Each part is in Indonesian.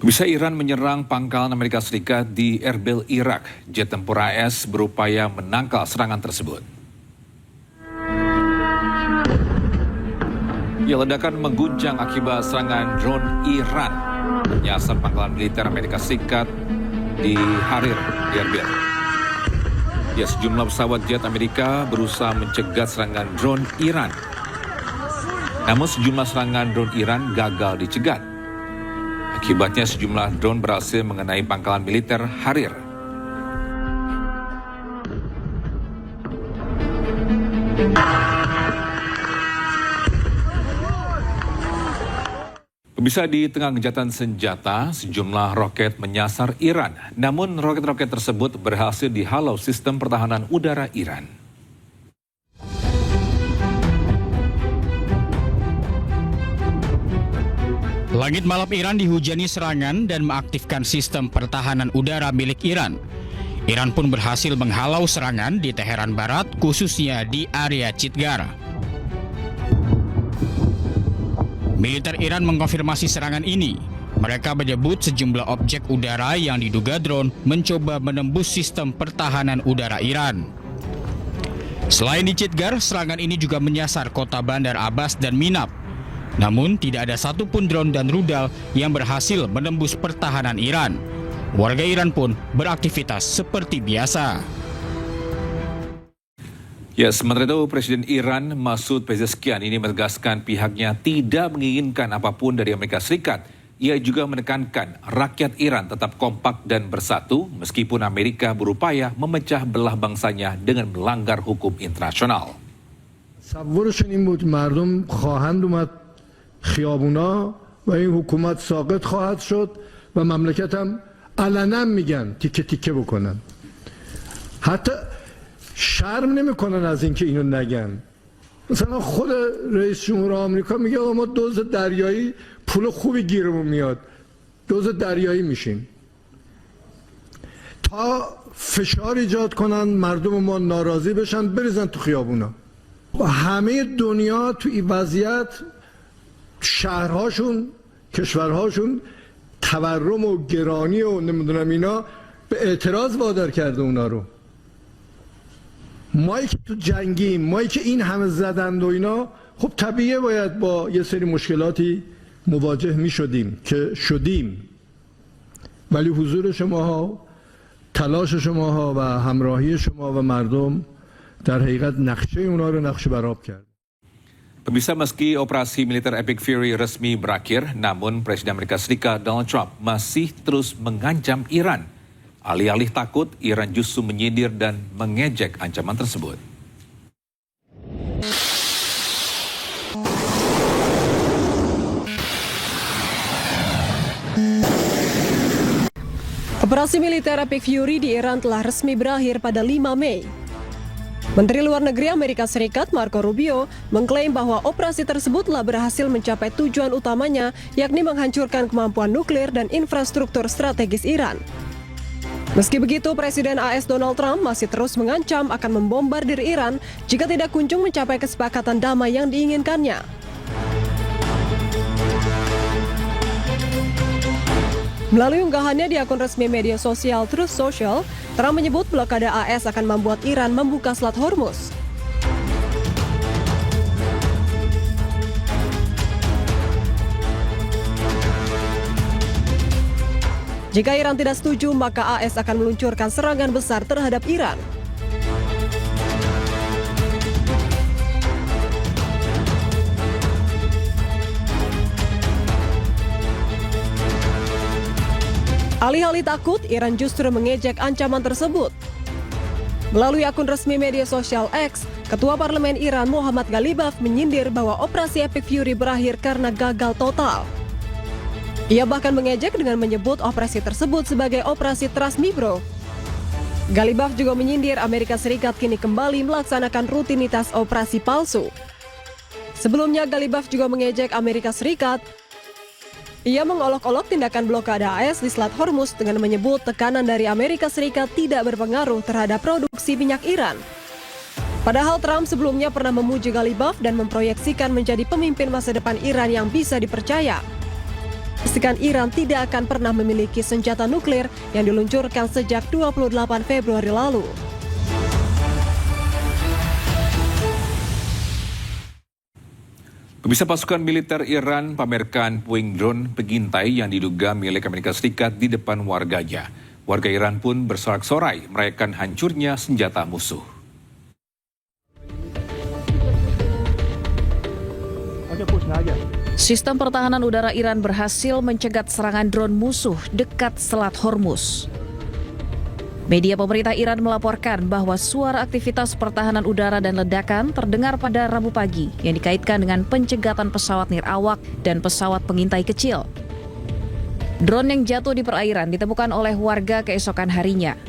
Bisa Iran menyerang pangkalan Amerika Serikat di Erbil, Irak. Jet tempur AS berupaya menangkal serangan tersebut. Ledakan mengguncang akibat serangan drone Iran menyasar pangkalan militer Amerika Serikat di Harir, di Erbil. Sejumlah pesawat jet Amerika berusaha mencegat serangan drone Iran. Namun sejumlah serangan drone Iran gagal dicegat. Akibatnya sejumlah drone berhasil mengenai pangkalan militer Harir. Bisa di tengah gencatan senjata, sejumlah roket menyasar Iran. Namun roket-roket tersebut berhasil dihalau sistem pertahanan udara Iran. Langit malam Iran dihujani serangan dan mengaktifkan sistem pertahanan udara milik Iran. Iran pun berhasil menghalau serangan di Teheran Barat, khususnya di area Chitgar. Militer Iran mengkonfirmasi serangan ini. Mereka menyebut sejumlah objek udara yang diduga drone mencoba menembus sistem pertahanan udara Iran. Selain di Chitgar, serangan ini juga menyasar kota Bandar Abbas dan Minab. Namun tidak ada satupun drone dan rudal yang berhasil menembus pertahanan Iran. Warga Iran pun beraktivitas seperti biasa. Sementara itu Presiden Iran Masoud Pezeshkian ini menegaskan pihaknya tidak menginginkan apapun dari Amerika Serikat. Ia juga menekankan rakyat Iran tetap kompak dan bersatu meskipun Amerika berupaya memecah belah bangsanya dengan melanggar hukum internasional. تصورشون این بود مردم خواهند اومد خیابونا و این حکومت ساقط خواهد شد و مملکت هم علنا میگن تیکه تیکه بکنن. حتی شرم نمیکنن از اینکه اینو نگن. مثلا خود رئیس جمهور آمریکا میگه ما دوز دریایی پول خوبی گیرمون میاد. دوز دریایی میشیم. تا فشار ایجاد کنن مردم ما ناراضی بشن بریزن تو خیابونا. همه دنیا تو این وضعیت شهرهاشون کشورهاشون تورم و گرانی و نمیدونم اینا به اعتراض وادار کرده اونا رو. مایی که تو جنگیم، مایی که این همه زدند و اینا، خب طبیعیه باید با یه سری مشکلاتی مواجه می شدیم که شدیم. ولی حضور شماها، تلاش شماها و همراهی شما و مردم در حقیقت نقشه اونا رو نقشه برآب کرد. Pemirsa, meski operasi militer Epic Fury resmi berakhir, namun Presiden Amerika Serikat Donald Trump masih terus mengancam Iran. Alih-alih takut, Iran justru menyindir dan mengejek ancaman tersebut. Operasi militer Epic Fury di Iran telah resmi berakhir pada 5 Mei. Menteri Luar Negeri Amerika Serikat Marco Rubio mengklaim bahwa operasi tersebut telah berhasil mencapai tujuan utamanya, yakni menghancurkan kemampuan nuklir dan infrastruktur strategis Iran. Meski begitu, Presiden AS Donald Trump masih terus mengancam akan membombardir Iran jika tidak kunjung mencapai kesepakatan damai yang diinginkannya. Melalui unggahannya di akun resmi media sosial Truth Social, Trump menyebut blokade AS akan membuat Iran membuka Selat Hormuz. Jika Iran tidak setuju, maka AS akan meluncurkan serangan besar terhadap Iran. Alih-alih takut, Iran justru mengejek ancaman tersebut. Melalui akun resmi media sosial X, Ketua Parlemen Iran Muhammad Ghalibaf menyindir bahwa operasi Epic Fury berakhir karena gagal total. Ia bahkan mengejek dengan menyebut operasi tersebut sebagai operasi Trasmibro. Ghalibaf juga menyindir Amerika Serikat kini kembali melaksanakan rutinitas operasi palsu. Sebelumnya, Ghalibaf juga mengejek Amerika Serikat. Ia mengolok-olok tindakan blokade AS di Selat Hormuz dengan menyebut tekanan dari Amerika Serikat tidak berpengaruh terhadap produksi minyak Iran. Padahal Trump sebelumnya pernah memuji Ghalibaf dan memproyeksikan menjadi pemimpin masa depan Iran yang bisa dipercaya. memastikan Iran tidak akan pernah memiliki senjata nuklir yang diluncurkan sejak 28 Februari lalu. Pemirsa, pasukan militer Iran pamerkan puing drone pengintai yang diduga milik Amerika Serikat di depan warganya. Warga Iran pun bersorak-sorai merayakan hancurnya senjata musuh. Sistem pertahanan udara Iran berhasil mencegat serangan drone musuh dekat Selat Hormuz. Media pemerintah Iran melaporkan bahwa suara aktivitas pertahanan udara dan ledakan terdengar pada Rabu pagi yang dikaitkan dengan pencegatan pesawat nirawak dan pesawat pengintai kecil. Drone yang jatuh di perairan ditemukan oleh warga keesokan harinya.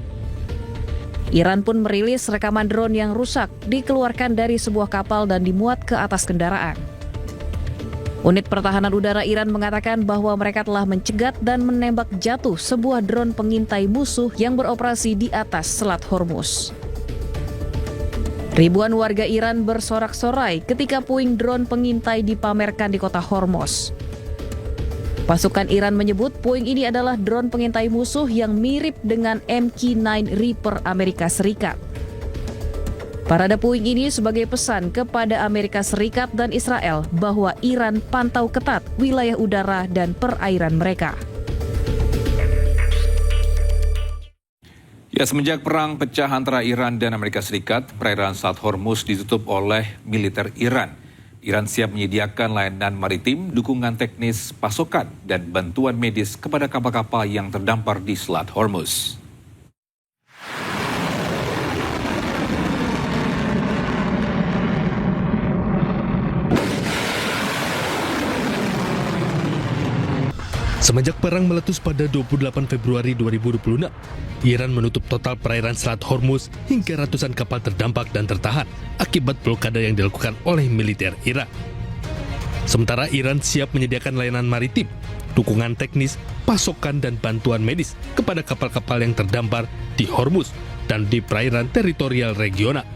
Iran pun merilis rekaman drone yang rusak dikeluarkan dari sebuah kapal dan dimuat ke atas kendaraan. Unit pertahanan udara Iran mengatakan bahwa mereka telah mencegat dan menembak jatuh sebuah drone pengintai musuh yang beroperasi di atas Selat Hormuz. Ribuan warga Iran bersorak-sorai ketika puing drone pengintai dipamerkan di kota Hormuz. Pasukan Iran menyebut puing ini adalah drone pengintai musuh yang mirip dengan MQ-9 Reaper Amerika Serikat. Parade puing ini sebagai pesan kepada Amerika Serikat dan Israel bahwa Iran pantau ketat wilayah udara dan perairan mereka. Ya, semenjak perang pecah antara Iran dan Amerika Serikat, perairan Selat Hormuz ditutup oleh militer Iran. Iran siap menyediakan layanan maritim, dukungan teknis, pasokan, dan bantuan medis kepada kapal-kapal yang terdampar di Selat Hormuz. Semenjak perang meletus pada 28 Februari 2026, Iran menutup total perairan Selat Hormuz hingga ratusan kapal terdampak dan tertahan akibat blokade yang dilakukan oleh militer Iran. Sementara Iran siap menyediakan layanan maritim, dukungan teknis, pasokan dan bantuan medis kepada kapal-kapal yang terdampar di Hormuz dan di perairan teritorial regional.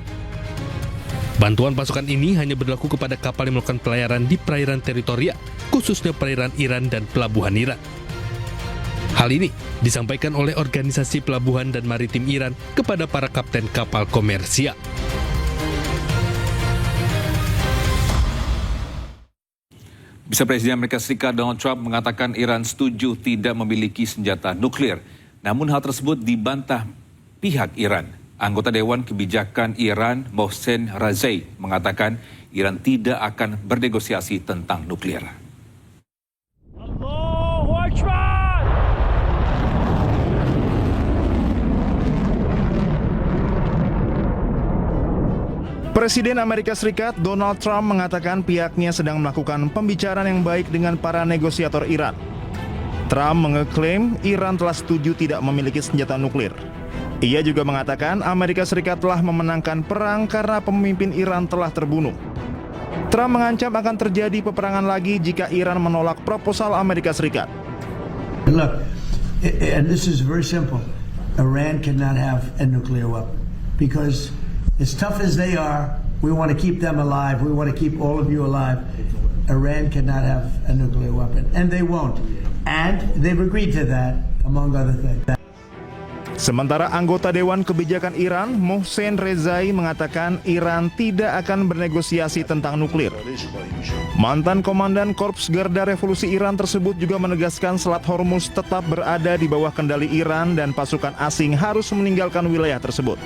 Bantuan pasukan ini hanya berlaku kepada kapal yang melakukan pelayaran di perairan teritorial, khususnya perairan Iran dan pelabuhan Iran. Hal ini disampaikan oleh Organisasi Pelabuhan dan Maritim Iran kepada para kapten kapal komersial. Bisa Presiden Amerika Serikat Donald Trump mengatakan Iran setuju tidak memiliki senjata nuklir. Namun hal tersebut dibantah pihak Iran. Anggota Dewan Kebijakan Iran Mohsen Rezai mengatakan Iran tidak akan bernegosiasi tentang nuklir. Allahu Akbar! Presiden Amerika Serikat Donald Trump mengatakan pihaknya sedang melakukan pembicaraan yang baik dengan para negosiator Iran. Trump mengeklaim Iran telah setuju tidak memiliki senjata nuklir. Ia juga mengatakan Amerika Serikat telah memenangkan perang karena pemimpin Iran telah terbunuh. Trump mengancam akan terjadi peperangan lagi jika Iran menolak proposal Amerika Serikat. Look, and this is very simple. Iran cannot have a nuclear weapon because as tough as they are, we want to keep them alive. We want to keep all of you alive. Iran cannot have a nuclear weapon, and they won't. And they've agreed to that, among other things. Sementara anggota Dewan Kebijakan Iran, Mohsen Rezai, mengatakan Iran tidak akan bernegosiasi tentang nuklir. Mantan Komandan Korps Garda Revolusi Iran tersebut juga menegaskan Selat Hormuz tetap berada di bawah kendali Iran dan pasukan asing harus meninggalkan wilayah tersebut.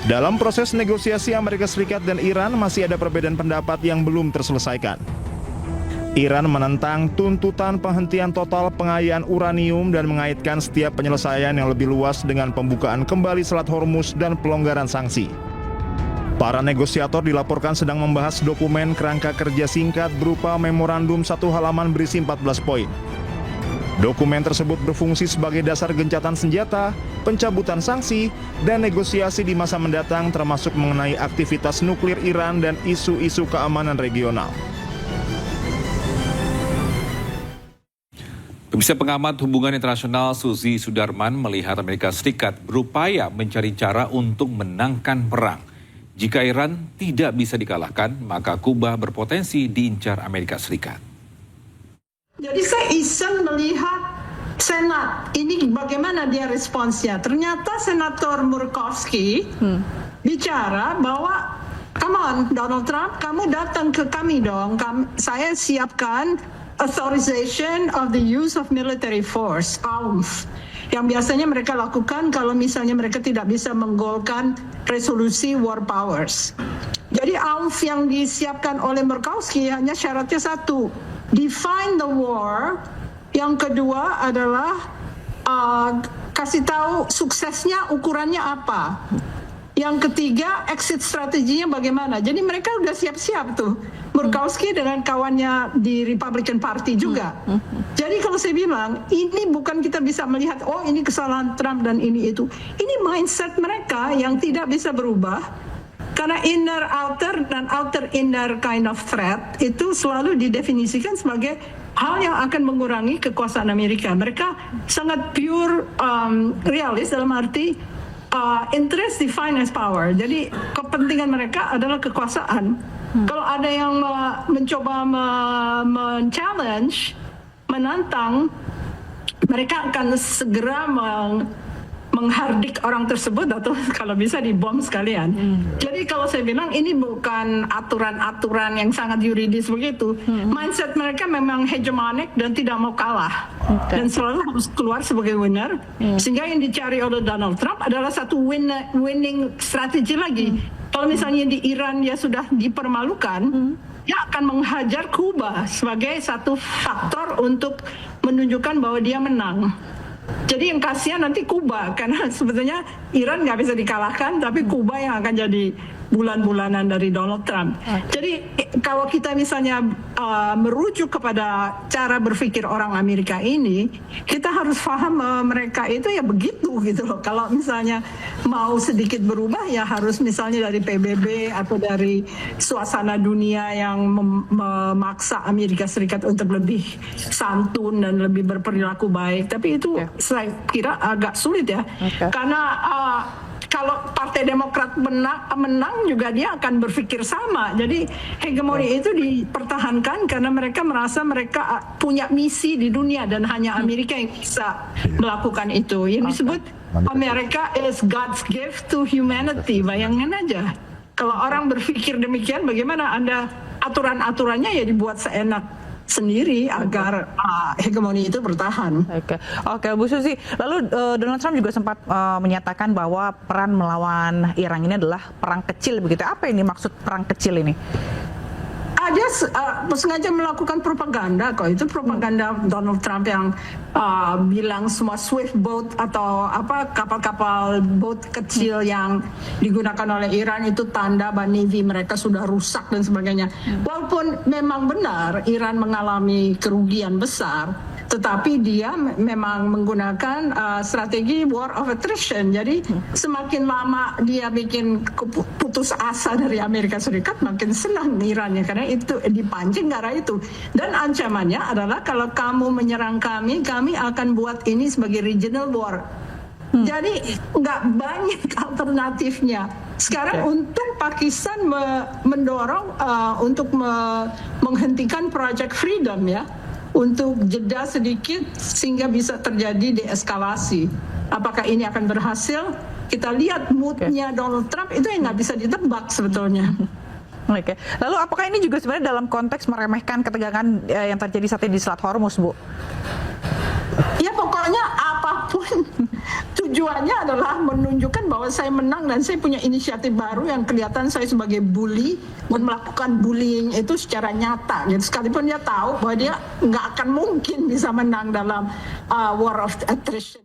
Dalam proses negosiasi Amerika Serikat dan Iran masih ada perbedaan pendapat yang belum terselesaikan. Iran menentang tuntutan penghentian total pengayaan uranium dan mengaitkan setiap penyelesaian yang lebih luas dengan pembukaan kembali Selat Hormuz dan pelonggaran sanksi. Para negosiator dilaporkan sedang membahas dokumen kerangka kerja singkat berupa memorandum 1 halaman berisi 14 poin. Dokumen tersebut berfungsi sebagai dasar gencatan senjata, pencabutan sanksi, dan negosiasi di masa mendatang termasuk mengenai aktivitas nuklir Iran dan isu-isu keamanan regional. Pemirsa, pengamat hubungan internasional Suzy Sudarman melihat Amerika Serikat berupaya mencari cara untuk menangkan perang. Jika Iran tidak bisa dikalahkan, maka Kuba berpotensi diincar Amerika Serikat. Jadi saya iseng melihat Senat, ini bagaimana dia responsnya. Ternyata Senator Murkowski bicara bahwa, come on Donald Trump, kamu datang ke kami dong, saya siapkan authorization of the use of military force, AUF, yang biasanya mereka lakukan kalau misalnya mereka tidak bisa menggolkan resolusi war powers. Jadi AUF yang disiapkan oleh Murkowski hanya syaratnya satu, define the war. Yang kedua adalah kasih tahu suksesnya ukurannya apa. Yang ketiga exit strateginya bagaimana. Jadi mereka udah siap-siap tuh. Murkowski dengan kawannya di Republican Party juga. Jadi kalau saya bilang ini bukan kita bisa melihat oh ini kesalahan Trump dan ini itu. Ini mindset mereka yang tidak bisa berubah. Karena inner outer dan outer inner kind of threat itu selalu didefinisikan sebagai hal yang akan mengurangi kekuasaan Amerika. Mereka sangat pure realis dalam arti interest defined as power. Jadi kepentingan mereka adalah kekuasaan. Kalau ada yang mencoba men-challenge, menantang, mereka akan segera menghardik orang tersebut atau kalau bisa dibom sekalian. Jadi kalau saya bilang ini bukan aturan-aturan yang sangat yuridis begitu. Mindset mereka memang hegemonik dan tidak mau kalah. Dan selalu harus keluar sebagai winner. Sehingga yang dicari oleh Donald Trump adalah satu winning strategi lagi. Kalau misalnya di Iran dia sudah dipermalukan, dia akan menghajar Kuba sebagai satu faktor untuk menunjukkan bahwa dia menang. Jadi yang kasihan nanti Kuba, karena sebetulnya Iran nggak bisa dikalahkan, tapi Kuba yang akan jadi bulan-bulanan dari Donald Trump. Jadi kalau kita misalnya merujuk kepada cara berpikir orang Amerika ini, kita harus paham mereka itu ya begitu gitu loh. Kalau misalnya mau sedikit berubah ya harus misalnya dari PBB atau dari suasana dunia yang memaksa Amerika Serikat untuk lebih santun dan lebih berperilaku baik. Tapi itu saya kira agak sulit ya, karena kalau Partai Demokrat menang juga dia akan berpikir sama. Jadi hegemoni itu dipertahankan karena mereka merasa mereka punya misi di dunia dan hanya Amerika yang bisa melakukan itu. Yang disebut America is God's gift to humanity. Bayangin aja. Kalau orang berpikir demikian, bagaimana Anda aturan-aturannya ya dibuat seenak sendiri agar hegemoni itu bertahan. Oke, Bu Susi. Lalu Donald Trump juga sempat menyatakan bahwa peran melawan Iran ini adalah perang kecil begitu. Apa ini maksud perang kecil ini? Dia sengaja melakukan propaganda kok. Itu propaganda Donald Trump yang bilang semua Swift boat atau kapal-kapal boat kecil yang digunakan oleh Iran itu tanda bahwa Navy mereka sudah rusak dan sebagainya. Walaupun memang benar Iran mengalami kerugian besar, tetapi dia memang menggunakan strategi war of attrition. Jadi semakin lama dia bikin putus asa dari Amerika Serikat, makin senang Iran ya, karena itu dipancing ke arah itu. Dan ancamannya adalah kalau kamu menyerang kami akan buat ini sebagai regional war. Jadi nggak banyak alternatifnya. Sekarang untung Pakistan mendorong untuk menghentikan Project Freedom ya, untuk jeda sedikit sehingga bisa terjadi deeskalasi. Apakah ini akan berhasil? Kita lihat moodnya Donald Trump itu yang nggak bisa ditebak sebetulnya. Oke. Lalu apakah ini juga sebenarnya dalam konteks meremehkan ketegangan yang terjadi saat ini di Selat Hormuz, Bu? Ya pokoknya apapun tujuannya adalah menunjukkan bahwa saya menang dan saya punya inisiatif baru yang kelihatan saya sebagai bully dan melakukan bullying itu secara nyata. Jadi sekalipun dia tahu bahwa dia nggak akan mungkin bisa menang dalam war of attrition.